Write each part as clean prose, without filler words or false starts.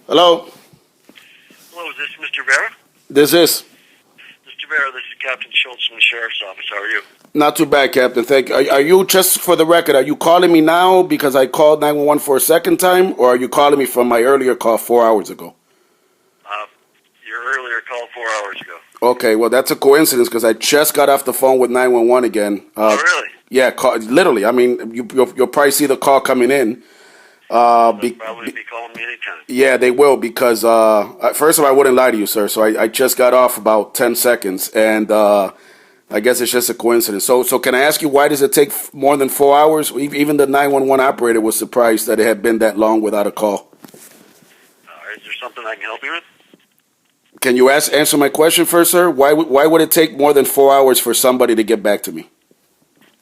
Hello? Hello, is this Mr. Vera? This is. Mr. Vera, this is Captain Schulze from the Sheriff's Office. How are you? Not too bad, Captain. Thank you. Are you, just for the record, are you calling me now because I called 911 for a second time, or are you calling me from my earlier call 4 hours ago? Your earlier call 4 hours ago. Okay, well, that's a coincidence because I just got off the phone with 911 again. Oh, really? Yeah, literally. I mean, you'll probably see the call coming in. They'll probably be calling me anytime. Yeah, they will because, first of all, I wouldn't lie to you, sir. So I just got off about 10 seconds, and I guess it's just a coincidence. So can I ask you, why does it take more than 4 hours? Even the 911 operator was surprised that it had been that long without a call. Is there something I can help you with? Can you answer my question first, sir? Why would it take more than 4 hours for somebody to get back to me?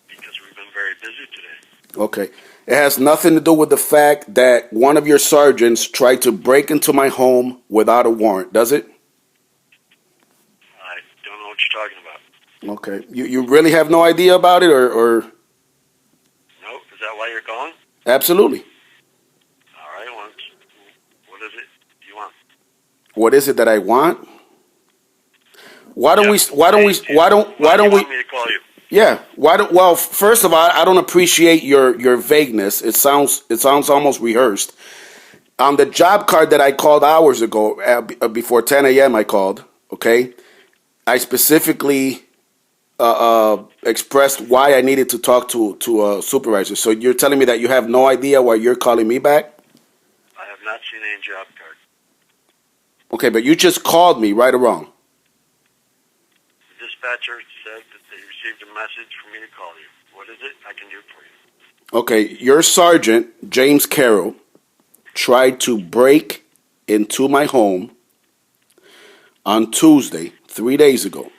Because we've been very busy today. Okay. It has nothing to do with the fact that one of your sergeants tried to break into my home without a warrant, does it? I don't know what you're talking about. Okay. You really have no idea about it, or? No? Is that why you're calling? Absolutely. All right, what is it you want? What is it that I want? Why don't we? Why do you want me to call you? Yeah. Well, first of all, I don't appreciate your vagueness. It sounds almost rehearsed. On the job card that I called hours ago, before 10 a.m. I called. Okay, I specifically expressed why I needed to talk to a supervisor. So you're telling me that you have no idea why you're calling me back? I have not seen any job card. Okay, but you just called me, right or wrong? The dispatcher said that they received a message for me to call you. What is it I can do for you? Okay, your sergeant, James Carroll, tried to break into my home on Tuesday, 3 days ago.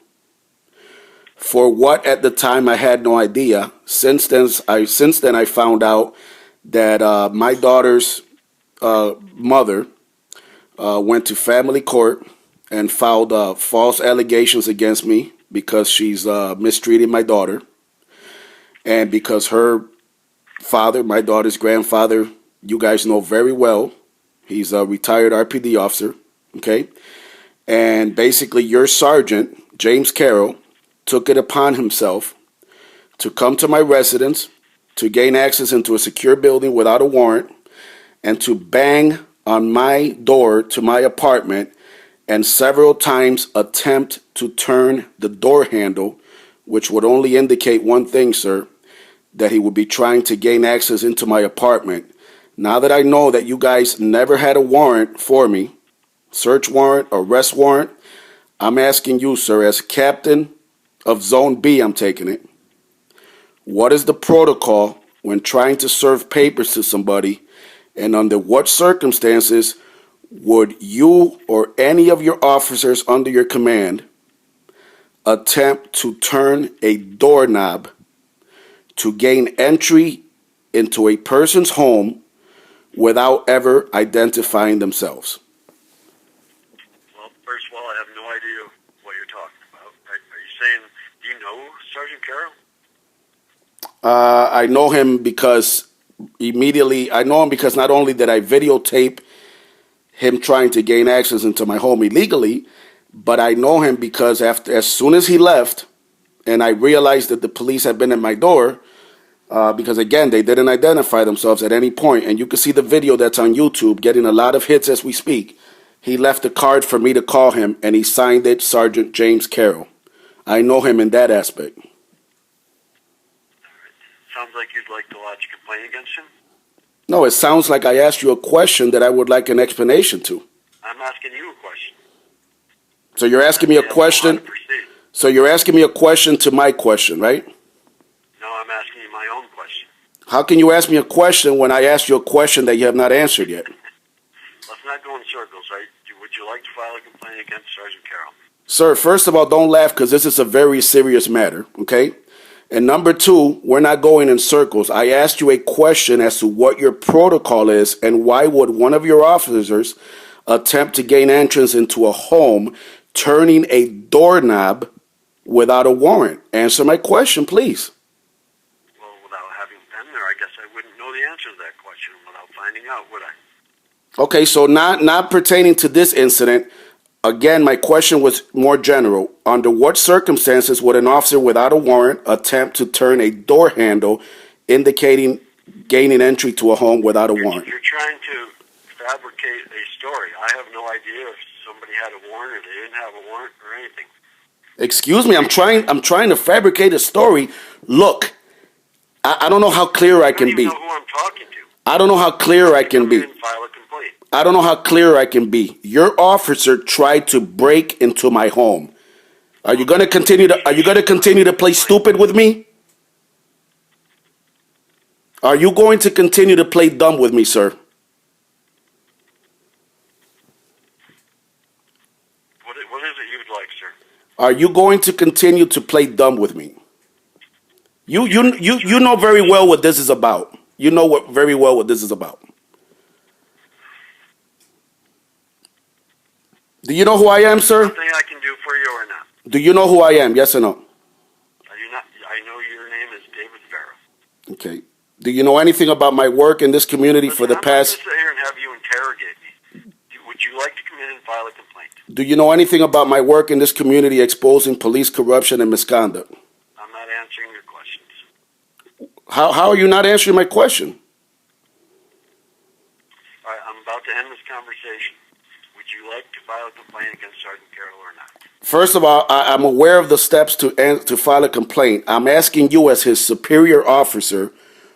For what at the time I had no idea. Since then I found out that my daughter's mother went to family court and filed false allegations against me because she's mistreating my daughter, and because her father, my daughter's grandfather, you guys know very well, he's a retired RPD officer, okay? And basically your sergeant, James Carroll, took it upon himself to come to my residence, to gain access into a secure building without a warrant, and to bang on my door to my apartment and several times attempt to turn the door handle, which would only indicate one thing, sir, that he would be trying to gain access into my apartment. Now that I know that you guys never had a warrant for me, search warrant, arrest warrant, I'm asking you, sir, as captain of Zone B, I'm taking it, what is the protocol when trying to serve papers to somebody, and under what circumstances would you or any of your officers under your command attempt to turn a doorknob to gain entry into a person's home without ever identifying themselves? Well, first of all, I have no idea what you're talking about. Are you saying, do you know Sergeant Carroll? I know him because not only did I videotape him trying to gain access into my home illegally, but I know him because as soon as he left, and I realized that the police had been at my door, because again, they didn't identify themselves at any point, and you can see the video that's on YouTube getting a lot of hits as we speak. He left a card for me to call him, and he signed it, Sergeant James Carroll. I know him in that aspect. Sounds like you'd like to lodge a complaint against him? No, it sounds like I asked you a question that I would like an explanation to. I'm asking you a question. So you're asking me a question? So you're asking me a question to my question, right? No, I'm asking you my own question. How can you ask me a question when I asked you a question that you have not answered yet? Let's not go in circles, right? Would you like to file a complaint against Sergeant Carroll? Sir, first of all, don't laugh because this is a very serious matter, okay? And number two, we're not going in circles. I asked you a question as to what your protocol is and why would one of your officers attempt to gain entrance into a home turning a doorknob without a warrant. Answer my question, please. Well, without having been there, I guess I wouldn't know the answer to that question without finding out, would I? Okay, so not pertaining to this incident. Again, my question was more general. Under what circumstances would an officer without a warrant attempt to turn a door handle indicating gaining entry to a home without a warrant? You're trying to fabricate a story. I have no idea if somebody had a warrant or they didn't have a warrant or anything. Excuse me, I'm trying to fabricate a story. Look, I don't know how clear I can be. I don't even know who I'm talking to. I don't know how clear I can be. File a complaint. I don't know how clear I can be. Your officer tried to break into my home. Are you going to continue to play stupid with me? Are you going to continue to play dumb with me, sir? What is it you'd like, sir? Are you going to continue to play dumb with me? You know very well what this is about. You know very well what this is about. Do you know who I am, sir? Something I can do for you or not? Do you know who I am? Yes or no? I know your name is DavyVTV. Okay. Do you know anything about my work in this community for the past? I'm not going to sit here and have you interrogate me. Would you like to come in and file a complaint? Do you know anything about my work in this community exposing police corruption and misconduct? I'm not answering your questions. How are you not answering my question? All right, I'm about to end this conversation. Would you like to file a complaint against Sergeant Carroll or not? First of all, I'm aware of the steps to file a complaint. I'm asking you as his superior officer,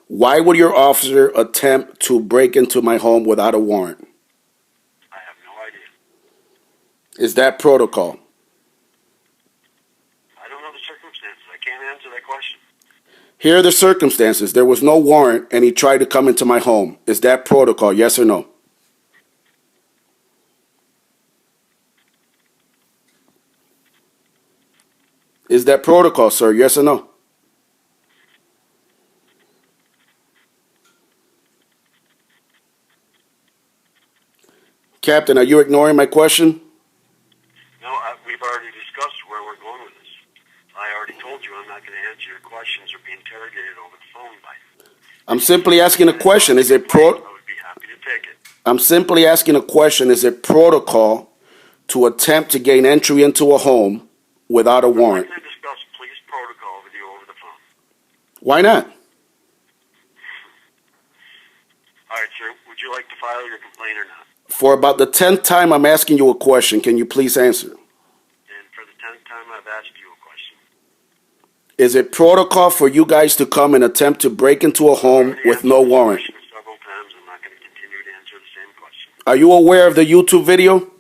why would your officer attempt to break into my home without a warrant? I have no idea. Is that protocol? I don't know the circumstances. I can't answer that question. Here are the circumstances. There was no warrant and he tried to come into my home. Is that protocol, yes or no? Is that protocol, sir? Yes or no? Captain, are you ignoring my question? No, we've already discussed where we're going with this. I already told you I'm not going to answer your questions or be interrogated over the phone by you. I'm simply asking a question. I would be happy to take it. I'm simply asking a question. Is it protocol to attempt to gain entry into a home without a warrant? I'm not going to discuss police protocol with you over the phone. Why not? All right, sir. Would you like to file your complaint or not? For about the 10th time, I'm asking you a question. Can you please answer? And for the 10th time, I've asked you a question. Is it protocol for you guys to come and attempt to break into a home with no warrant? Several times. I'm not going to continue to answer the same question. Are you aware of the YouTube video?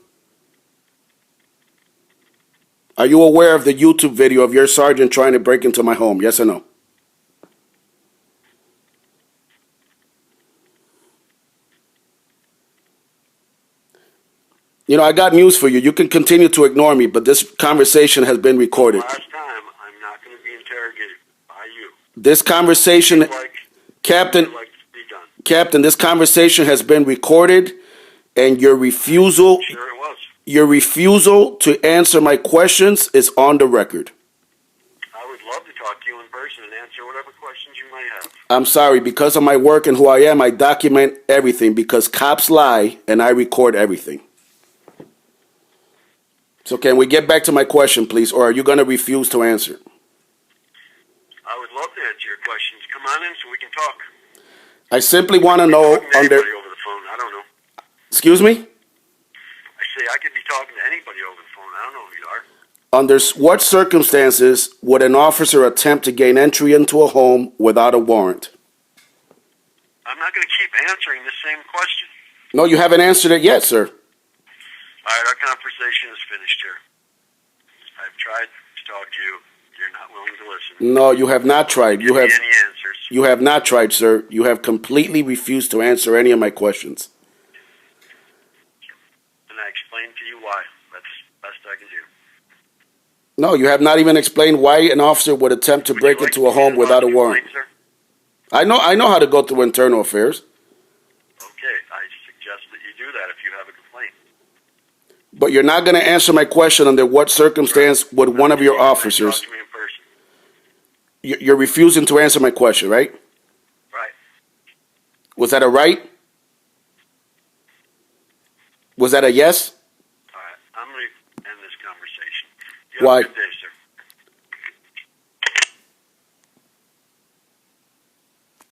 Are you aware of the YouTube video of your sergeant trying to break into my home? Yes or no? You know, I got news for you. You can continue to ignore me, but this conversation has been recorded. Last time, I'm not going to be interrogated by you. This conversation, Captain, this conversation has been recorded, and your refusal to answer my questions is on the record. I would love to talk to you in person and answer whatever questions you might have. I'm sorry, because of my work and who I am, I document everything because cops lie and I record everything. So can we get back to my question, please, or are you going to refuse to answer? I would love to answer your questions. Come on in so we can talk. I simply want to know over the phone. I don't know. Excuse me? I say I could be talking to anybody over the phone. I don't know who you are. Under what circumstances would an officer attempt to gain entry into a home without a warrant? I'm not going to keep answering the same question. No, you haven't answered it yet, sir. All right, our conversation is finished here. I've tried to talk to you. You're not willing to listen. No, you have not tried. Give me any answers. You have not tried, sir. You have completely refused to answer any of my questions. And I explained to you why. That's the best I can do. No, you have not even explained why an officer would attempt to break into a home without a warrant. Sir? I know how to go through internal affairs. Okay, I suggest that you do that if you have a complaint. But you're not going to answer my question under what circumstance would one of your officers... Talk to me in person. You're refusing to answer my question, right? Right. Was that a right? Was that a yes? All right, I'm going to end this conversation. You have Why? a good day,